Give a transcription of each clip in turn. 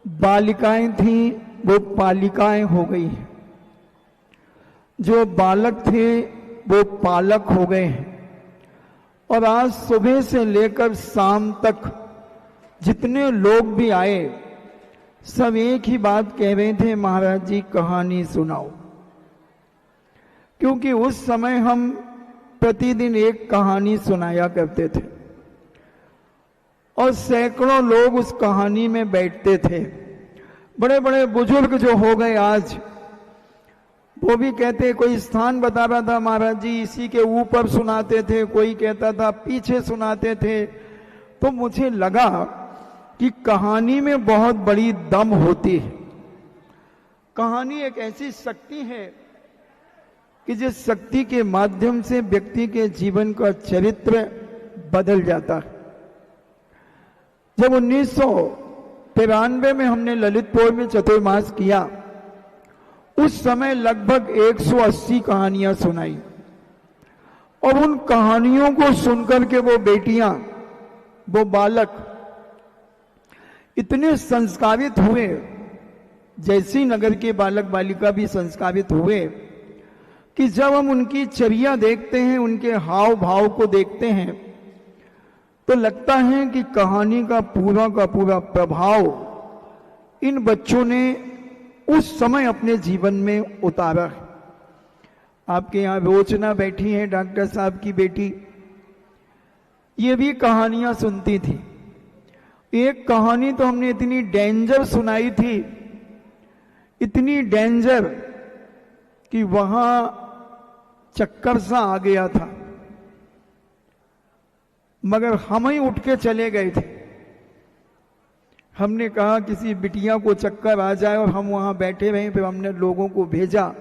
बालिकाएं थीं वो पालिकाएं हो गई हैं, जो बालक थे वो पालक हो गए हैं। और आज सुबह से लेकर शाम तक जितने लोग भी आए सब एक ही बात कह रहे थे, महाराज जी कहानी सुनाओ। क्योंकि उस समय हम प्रतिदिन एक कहानी सुनाया करते थे और सैकड़ों लोग उस कहानी में बैठते थे। बड़े बड़े बुजुर्ग जो हो गए आज, वो भी कहते, कोई स्थान बता रहा था महाराज जी इसी के ऊपर सुनाते थे, कोई कहता था पीछे सुनाते थे। तो मुझे लगा कि कहानी में बहुत बड़ी दम होती है। कहानी एक ऐसी शक्ति है कि जिस शक्ति के माध्यम से व्यक्ति के जीवन का चरित्र बदल जाता है। जब 1993 में हमने ललितपुर में चतुर्मास किया, उस समय लगभग 180 कहानियां सुनाई और उन कहानियों को सुनकर के वो बेटियां, वो बालक इतने संस्कारित हुए, जैसी नगर के बालक बालिका भी संस्कारित हुए कि जब हम उनकी चर्या देखते हैं, उनके हाव भाव को देखते हैं, तो लगता है कि कहानी का पूरा प्रभाव इन बच्चों ने उस समय अपने जीवन में उतारा है। आपके यहां रोचना बैठी है, डॉक्टर साहब की बेटी, ये भी कहानियां सुनती थी। एक कहानी तो हमने इतनी डेंजर सुनाई थी, इतनी डेंजर कि वहां चक्कर सा आ गया था, मगर हम ही उठ के चले गए थे। हमने कहा किसी बिटिया को चक्कर आ जाए और हम वहां बैठे रहे, फिर हमने लोगों को भेजा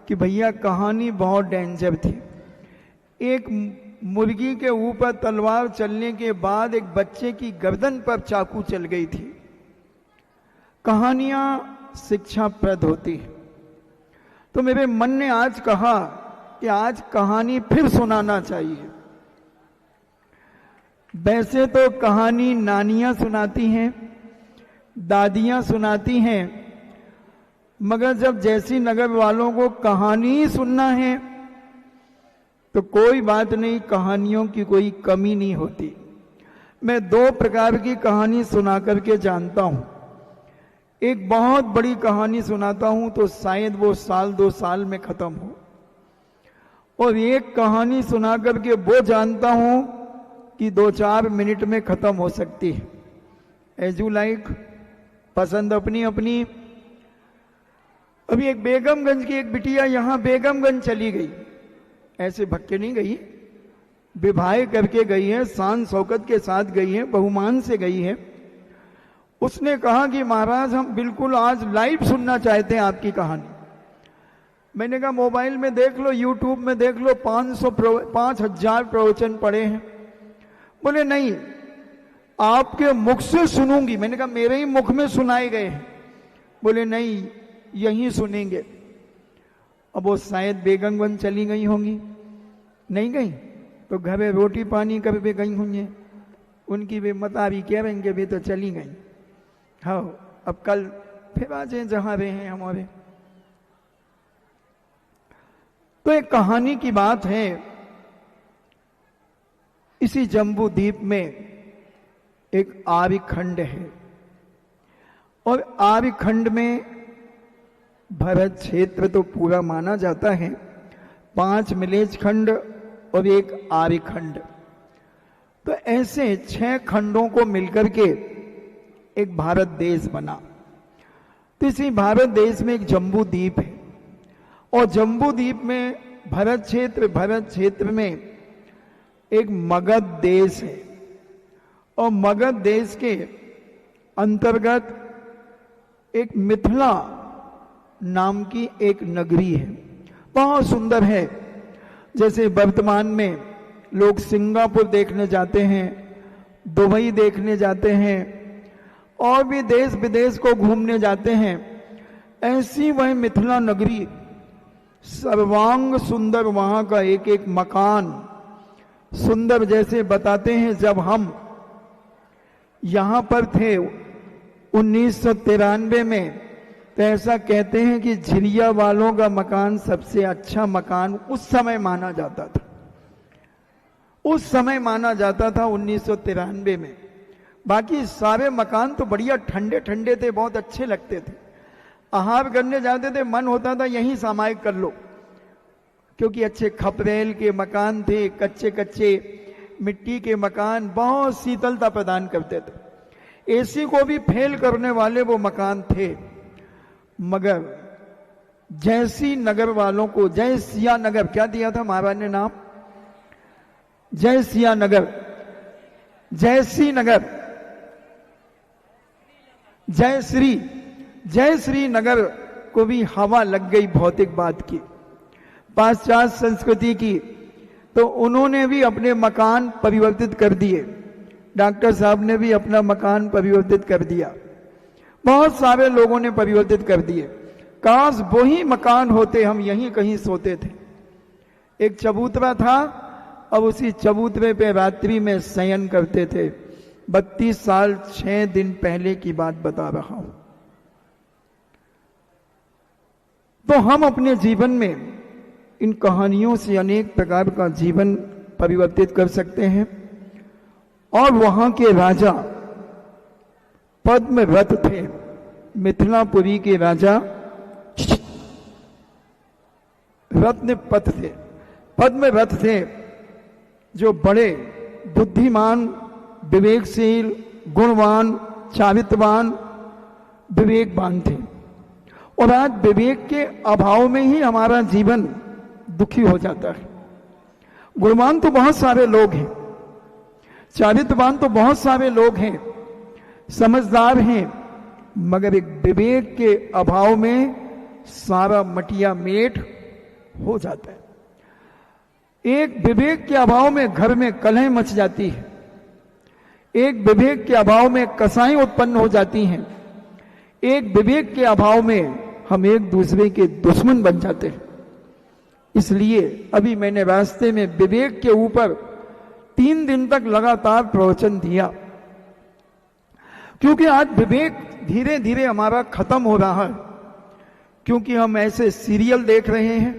कि भैया कहानी बहुत डेंजर थी। एक मुर्गी के ऊपर तलवार चलने के बाद एक बच्चे की गर्दन पर चाकू चल गई थी। कहानियां शिक्षाप्रद होती है। तो मेरे मन ने आज कहा कि आज कहानी फिर सुनाना चाहिए। वैसे तो कहानी नानियां सुनाती हैं, दादियां सुनाती हैं, मगर जब जैसी नगर वालों को कहानी ही सुनना है तो कोई बात नहीं, कहानियों की कोई कमी नहीं होती। मैं 2 प्रकार की कहानी सुना करके जानता हूं। एक बहुत बड़ी कहानी सुनाता हूं तो शायद वो 1-2 साल में खत्म हो, और एक कहानी सुना करके वो जानता हूं कि 2-4 मिनट में खत्म हो सकती है। एज यू लाइक, पसंद अपनी अपनी। अभी एक बेगमगंज की एक बिटिया यहां बेगमगंज चली गई, ऐसे भक्के नहीं गई, विवाह करके गई है, शान शौकत के साथ गई है, बहुमान से गई है। उसने कहा कि महाराज हम बिल्कुल आज लाइव सुनना चाहते हैं आपकी कहानी। मैंने कहा मोबाइल में देख लो, यूट्यूब में देख लो, 5,000 प्रवचन पड़े हैं। बोले नहीं, आपके मुख से सुनूंगी। मैंने कहा मेरे ही मुख में सुनाए गए हैं। बोले नहीं, यहीं सुनेंगे। अब वो शायद बेगमगंज चली गई होंगी, नहीं गई तो घर में रोटी पानी कर भी गई होंगी। उनकी वे मतारी कह रहेंगे वे तो चली गई। हाँ, अब कल फिर आ जाए जहां रहे हैं हमारे। तो एक कहानी की बात है, इसी जम्बू द्वीप में एक आर्यखंड है और आर्यखंड में भरत क्षेत्र तो पूरा माना जाता है, 5 मिलेज खंड और एक आर्यखंड। तो ऐसे 6 खंडों को मिलकर के एक भारत देश बना। तो इसी भारत देश में एक जम्बू द्वीप है और जम्बू द्वीप में भरत क्षेत्र में एक मगध देश है और मगध देश के अंतर्गत एक मिथिला नाम की एक नगरी है, बहुत सुंदर है। जैसे वर्तमान में लोग सिंगापुर देखने जाते हैं, दुबई देखने जाते हैं और भी देश विदेश को घूमने जाते हैं, ऐसी वह मिथिला नगरी सर्वांग सुंदर, वहां का एक एक मकान सुंदर। जैसे बताते हैं जब हम यहां पर थे 1993 में तो ऐसा कहते हैं कि झिरिया वालों का मकान सबसे अच्छा मकान उस समय माना जाता था। उस समय माना जाता था 1993 में। बाकी सारे मकान तो बढ़िया ठंडे ठंडे थे, बहुत अच्छे लगते थे। आहार करने जाते थे, मन होता था यहीं सामायिक कर लो, क्योंकि अच्छे खपरेल के मकान थे, कच्चे कच्चे मिट्टी के मकान बहुत शीतलता प्रदान करते थे। एसी को भी फेल करने वाले वो मकान थे। मगर जयसी नगर वालों को, जय सिया नगर क्या दिया था महाराज ने नाम? जय सिया नगर, जयसी नगर, जय श्री नगर को भी हवा लग गई भौतिकवाद की, पाश्चात्य संस्कृति की। तो उन्होंने भी अपने मकान परिवर्तित कर दिए। डॉक्टर साहब ने भी अपना मकान परिवर्तित कर दिया। बहुत सारे लोगों ने परिवर्तित कर दिए। काश वही मकान होते, हम यहीं कहीं सोते थे। एक चबूतरा था, अब उसी चबूतरे पे रात्रि में शयन करते थे। 32 साल 6 दिन पहले की बात बता रहा हूं। तो हम अपने जीवन में इन कहानियों से अनेक प्रकार का जीवन परिवर्तित कर सकते हैं। और वहां के राजा पद्मरथ थे, मिथिलापुरी के राजा रत्नपत थे, पद्मरथ थे, जो बड़े बुद्धिमान, विवेकशील, गुणवान, चारित्रवान, विवेकवान थे। और आज विवेक के अभाव में ही हमारा जीवन दुखी हो जाता है। गुणवान तो बहुत सारे लोग हैं, चारित्रवान तो बहुत सारे लोग हैं, समझदार हैं, मगर एक विवेक के अभाव में सारा मटिया मेट हो जाता है। एक विवेक के अभाव में घर में कलह मच जाती है। एक विवेक के अभाव में कसाएं उत्पन्न हो जाती हैं। एक विवेक के अभाव में हम एक दूसरे के दुश्मन बन जाते हैं। इसलिए अभी मैंने रास्ते में विवेक के ऊपर 3 दिन तक लगातार प्रवचन दिया, क्योंकि आज विवेक धीरे धीरे हमारा खत्म हो रहा है। क्योंकि हम ऐसे सीरियल देख रहे हैं,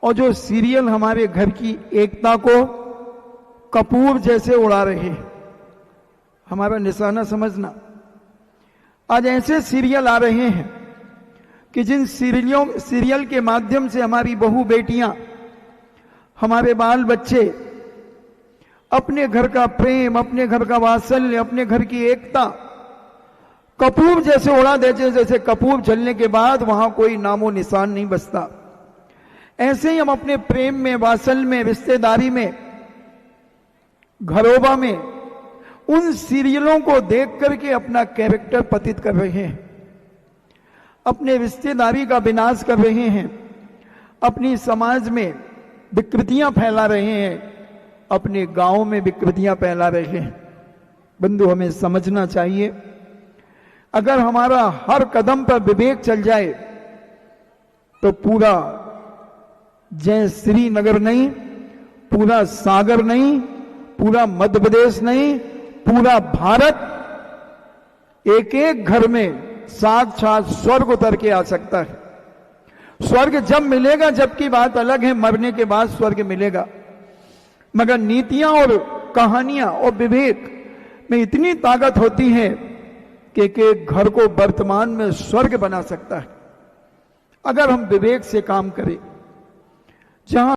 और जो सीरियल हमारे घर की एकता को कपूर जैसे उड़ा रहे हैं। हमारा निशाना समझना, आज ऐसे सीरियल आ रहे हैं कि जिन सीरियल के माध्यम से हमारी बहू बेटियां, हमारे बाल बच्चे अपने घर का प्रेम, अपने घर का वात्सल्य, अपने घर की एकता कपूर जैसे उड़ा देते, जैसे कपूर जलने के बाद वहां कोई नामो निशान नहीं बचता। ऐसे ही हम अपने प्रेम में, वात्सल्य में, रिश्तेदारी में, घरोबा में उन सीरियलों को देख करके अपना कैरेक्टर पतित कर रहे हैं, अपने रिश्तेदारी का विनाश कर रहे हैं, अपनी समाज में विकृतियां फैला रहे हैं, अपने गांव में विकृतियां फैला रहे हैं। बंधु, हमें समझना चाहिए, अगर हमारा हर कदम पर विवेक चल जाए तो पूरा जय श्रीनगर नहीं, पूरा सागर नहीं, पूरा मध्य प्रदेश नहीं, पूरा भारत एक एक घर में साक्षात स्वर्ग उतर के आ सकता है। स्वर्ग जब मिलेगा, जबकि बात अलग है, मरने के बाद स्वर्ग मिलेगा। मगर नीतियां और कहानियां और विवेक में इतनी ताकत होती है कि एक घर को वर्तमान में स्वर्ग बना सकता है, अगर हम विवेक से काम करें। जहां